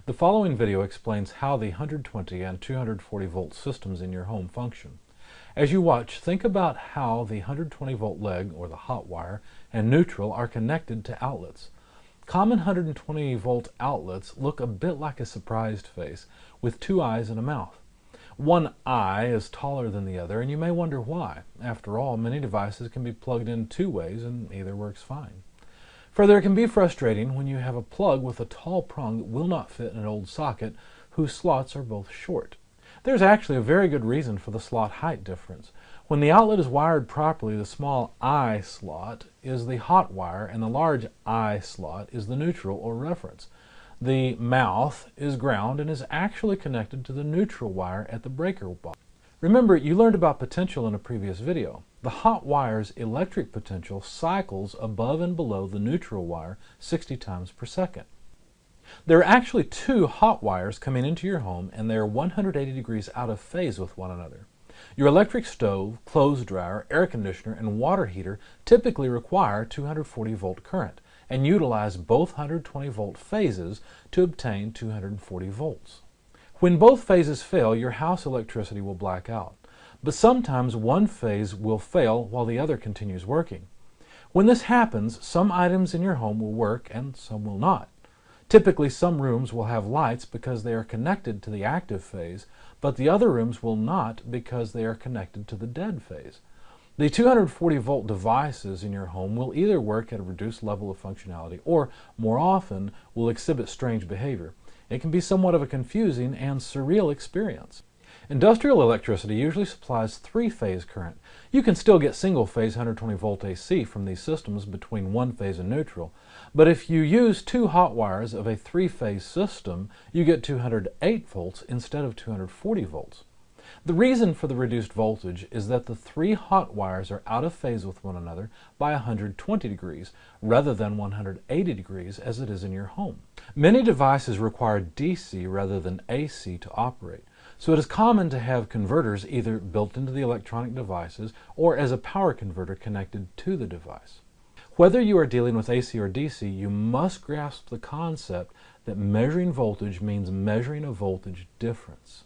The following video explains how the 120 and 240 volt systems in your home function. As you watch, think about how the 120 volt leg, or the hot wire, and neutral are connected to outlets. Common 120 volt outlets look a bit like a surprised face, with two eyes and a mouth. One eye is taller than the other, and you may wonder why. After all, many devices can be plugged in two ways, and either works fine. Further, it can be frustrating when you have a plug with a tall prong that will not fit in an old socket whose slots are both short. There's actually a very good reason for the slot height difference. When the outlet is wired properly, the small I slot is the hot wire and the large I slot is the neutral or reference. The mouth is ground and is actually connected to the neutral wire at the breaker box. Remember, you learned about potential in a previous video. The hot wire's electric potential cycles above and below the neutral wire 60 times per second. There are actually two hot wires coming into your home, and they are 180 degrees out of phase with one another. Your electric stove, clothes dryer, air conditioner, and water heater typically require 240 volt current and utilize both 120 volt phases to obtain 240 volts. When both phases fail, your house electricity will black out. But sometimes one phase will fail while the other continues working. When this happens, some items in your home will work and some will not. Typically, some rooms will have lights because they are connected to the active phase, but the other rooms will not because they are connected to the dead phase. The 240 volt devices in your home will either work at a reduced level of functionality or, more often, will exhibit strange behavior. It can be somewhat of a confusing and surreal experience. Industrial electricity usually supplies three-phase current. You can still get single-phase 120 volt AC from these systems between one phase and neutral, but if you use two hot wires of a three-phase system, you get 208 volts instead of 240 volts. The reason for the reduced voltage is that the three hot wires are out of phase with one another by 120 degrees rather than 180 degrees as it is in your home. Many devices require DC rather than AC to operate, so it is common to have converters either built into the electronic devices or as a power converter connected to the device. Whether you are dealing with AC or DC, you must grasp the concept that measuring voltage means measuring a voltage difference.